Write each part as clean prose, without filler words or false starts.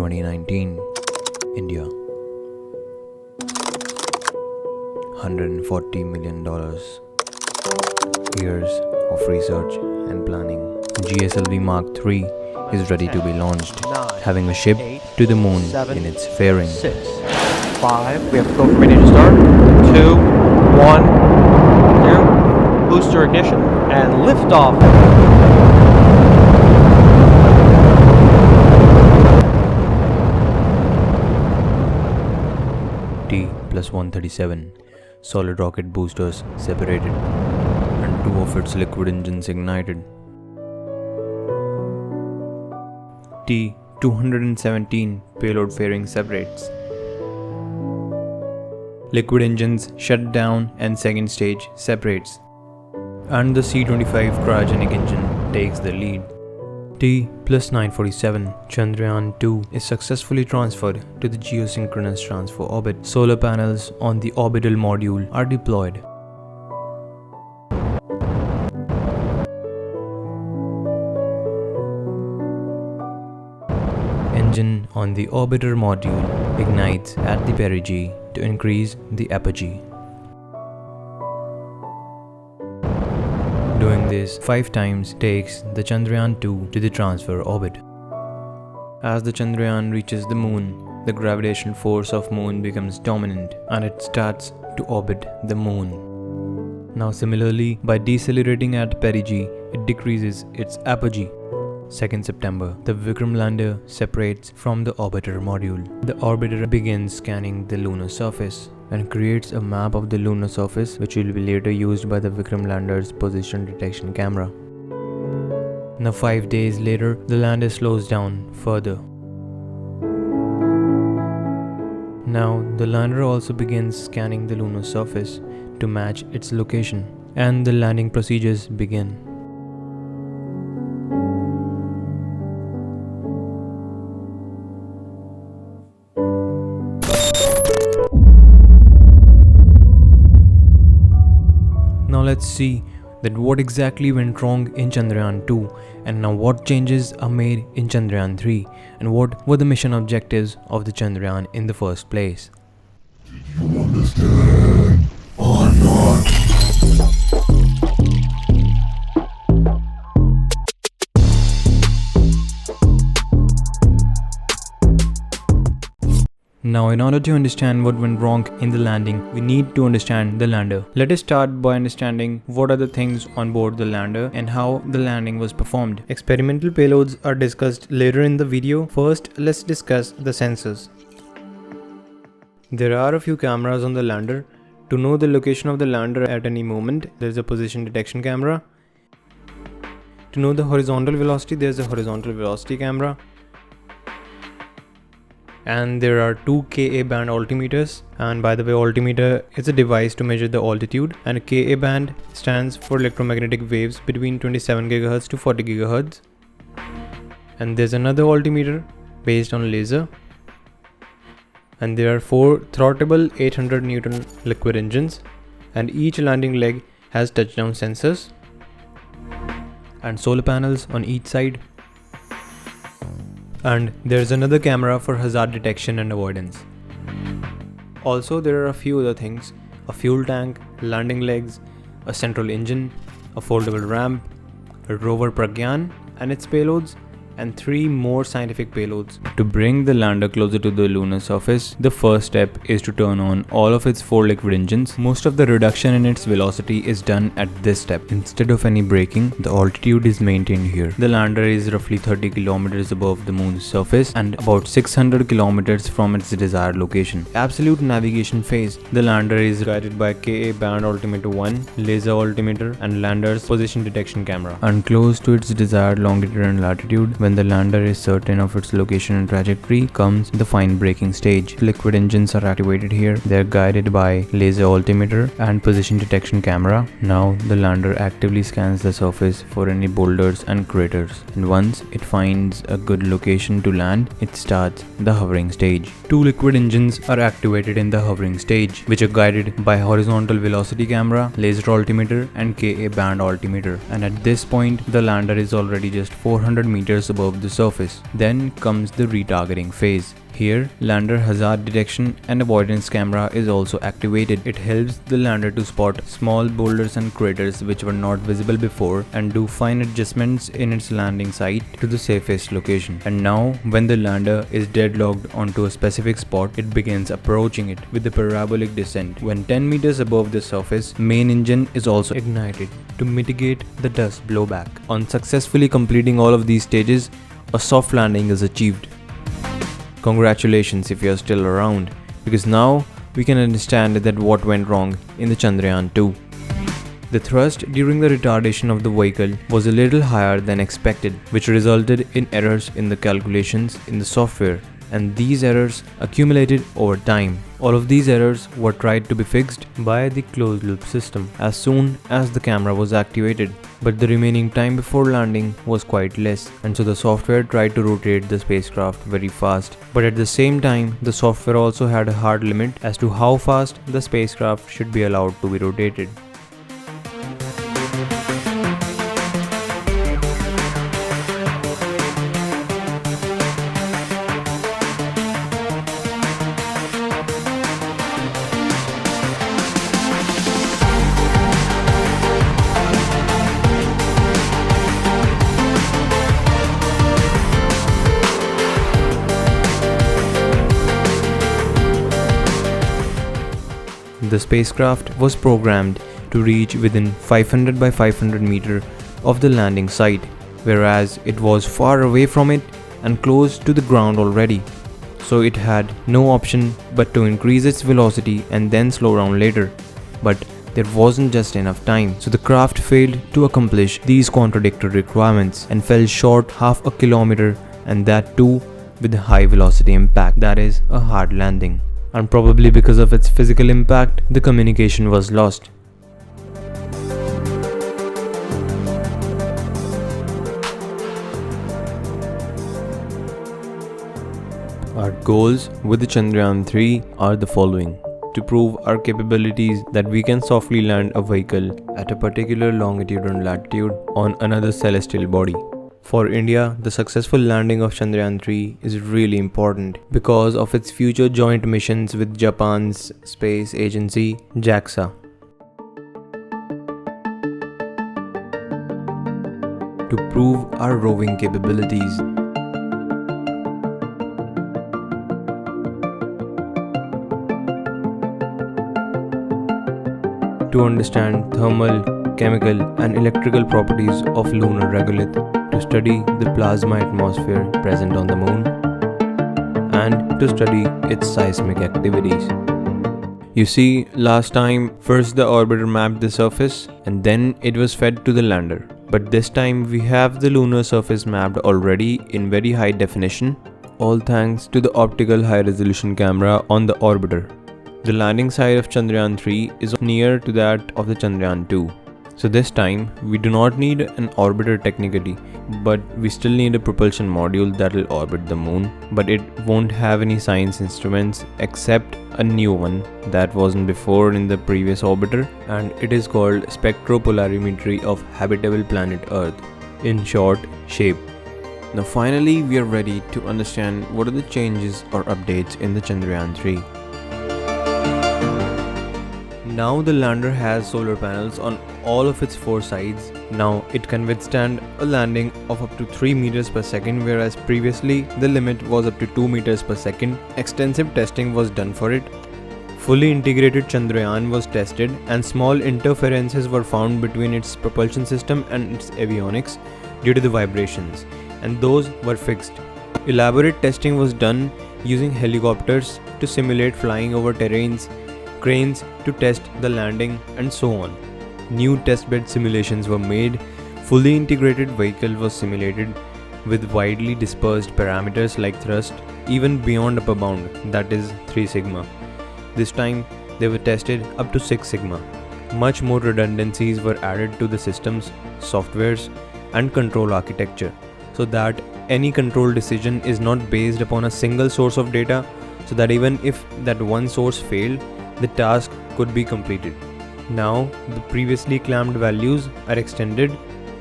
2019, India. $140 million. Years of research and planning. GSLV Mark III is ready to be launched, having a ship to the moon in its fairing. 6, 5, we have go ready to start. 2, 1, 0. Booster ignition and liftoff. T+137 solid rocket boosters separated and 2 of its liquid engines ignited. T-217 payload fairing separates. Liquid engines shut down and second stage separates. And the C-25 cryogenic engine takes the lead. T+947 Chandrayaan 2 is successfully transferred to the geosynchronous transfer orbit. Solar panels on the orbital module are deployed. Engine on the orbiter module ignites at the perigee to increase the apogee. Doing this 5 times takes the Chandrayaan 2 to the transfer orbit. As the Chandrayaan reaches the moon, the gravitational force of moon becomes dominant and it starts to orbit the moon. Now similarly, by decelerating at perigee, it decreases its apogee. 2nd September, the Vikram lander separates from the orbiter module. The orbiter begins scanning the lunar surface and creates a map of the lunar surface which will be later used by the Vikram lander's position detection camera. Now 5 days later, the lander slows down further. Now the lander also begins scanning the lunar surface to match its location, and the landing procedures begin. Now let's see that what exactly went wrong in Chandrayaan 2 and now what changes are made in Chandrayaan 3 and what were the mission objectives of the Chandrayaan in the first place. Did you understand or not? Now, in order to understand what went wrong in the landing, we need to understand the lander. Let us start by understanding what are the things on board the lander and how the landing was performed. Experimental payloads are discussed later in the video. First, let's discuss the sensors. There are a few cameras on the lander. To know the location of the lander at any moment, there is a position detection camera. To know the horizontal velocity, there is a horizontal velocity camera. And there are 2 Ka band altimeters, and by the way, altimeter is a device to measure the altitude, and a Ka band stands for electromagnetic waves between 27 GHz to 40 GHz. And there's another altimeter based on laser, and there are 4 throttable 800 Newton liquid engines, and each landing leg has touchdown sensors and solar panels on each side. And there's another camera for hazard detection and avoidance. Also, there are a few other things: a fuel tank, landing legs, a central engine, a foldable ramp, a rover Pragyan and its payloads, and 3 more scientific payloads. To bring the lander closer to the lunar surface, the first step is to turn on all of its 4 liquid engines. Most of the reduction in its velocity is done at this step. Instead of any braking, the altitude is maintained here. The lander is roughly 30 kilometers above the moon's surface and about 600 kilometers from its desired location. Absolute navigation phase. The lander is guided by Ka band altimeter 1, laser altimeter, and lander's position detection camera. And close to its desired longitude and latitude, when the lander is certain of its location and trajectory, comes the fine braking stage. Liquid engines are activated here. They are guided by laser altimeter and position detection camera. Now the lander actively scans the surface for any boulders and craters, and once it finds a good location to land, it starts the hovering stage. 2 liquid engines are activated in the hovering stage, which are guided by horizontal velocity camera, laser altimeter, and Ka band altimeter. And at this point, the lander is already just 400 meters above the surface. Then comes the retargeting phase. Here, lander hazard detection and avoidance camera is also activated. It helps the lander to spot small boulders and craters which were not visible before and do fine adjustments in its landing site to the safest location. And now, when the lander is deadlocked onto a specific spot, it begins approaching it with a parabolic descent. When 10 meters above the surface, main engine is also ignited to mitigate the dust blowback. On successfully completing all of these stages, a soft landing is achieved. Congratulations if you are still around, because now we can understand that what went wrong in the Chandrayaan 2. The thrust during the retardation of the vehicle was a little higher than expected, which resulted in errors in the calculations in the software, and these errors accumulated over time. All of these errors were tried to be fixed by the closed loop system as soon as the camera was activated, but the remaining time before landing was quite less, and so the software tried to rotate the spacecraft very fast. But at the same time, the software also had a hard limit as to how fast the spacecraft should be allowed to be rotated. The spacecraft was programmed to reach within 500 by 500 meter of the landing site, whereas it was far away from it and close to the ground already. So it had no option but to increase its velocity and then slow down later. But there wasn't just enough time, so the craft failed to accomplish these contradictory requirements and fell short half a kilometer, and that too with a high velocity impact, that is a hard landing. And probably because of its physical impact, the communication was lost. Our goals with the Chandrayaan 3 are the following: to prove our capabilities that we can softly land a vehicle at a particular longitude and latitude on another celestial body. For India, the successful landing of Chandrayaan 3 is really important because of its future joint missions with Japan's space agency, JAXA. To prove our roving capabilities. To understand thermal, chemical and electrical properties of lunar regolith, to study the plasma atmosphere present on the moon, and to study its seismic activities. You see, last time, first the orbiter mapped the surface and then it was fed to the lander. But this time we have the lunar surface mapped already in very high definition, all thanks to the optical high resolution camera on the orbiter. The landing site of Chandrayaan 3 is near to that of the Chandrayaan 2. So this time, we do not need an orbiter technically, but we still need a propulsion module that will orbit the moon, but it won't have any science instruments except a new one that wasn't before in the previous orbiter, and it is called spectropolarimetry of habitable planet Earth, in short, SHAPE. Now finally, we are ready to understand what are the changes or updates in the Chandrayaan 3. Now the lander has solar panels on all of its 4 sides. Now it can withstand a landing of up to 3 meters per second, whereas previously the limit was up to 2 meters per second. Extensive testing was done for it. Fully integrated Chandrayaan was tested and small interferences were found between its propulsion system and its avionics due to the vibrations, and those were fixed. Elaborate testing was done using helicopters to simulate flying over terrains, cranes to test the landing, and so on. New testbed simulations were made. Fully integrated vehicle was simulated with widely dispersed parameters like thrust, even beyond upper bound, that is 3 sigma. This time they were tested up to 6 sigma. Much more redundancies were added to the systems, softwares, and control architecture, so that any control decision is not based upon a single source of data, so that even if that one source failed, the task could be completed. Now the previously clamped values are extended.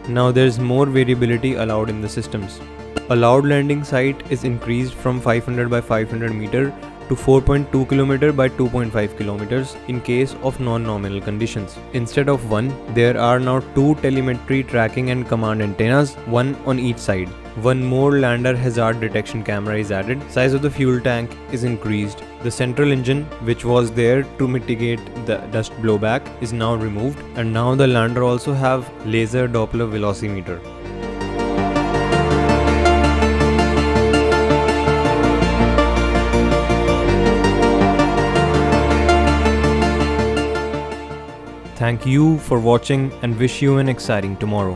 Now there is more variability allowed in the systems. Allowed landing site is increased from 500 by 500 meter to 4.2 km by 2.5 km in case of non-nominal conditions. Instead of one, there are now two telemetry tracking and command antennas, one on each side. One more lander hazard detection camera is added. Size of the fuel tank is increased. The central engine, which was there to mitigate the dust blowback, is now removed, and now the lander also have laser Doppler velocimeter. Thank you for watching and wish you an exciting tomorrow.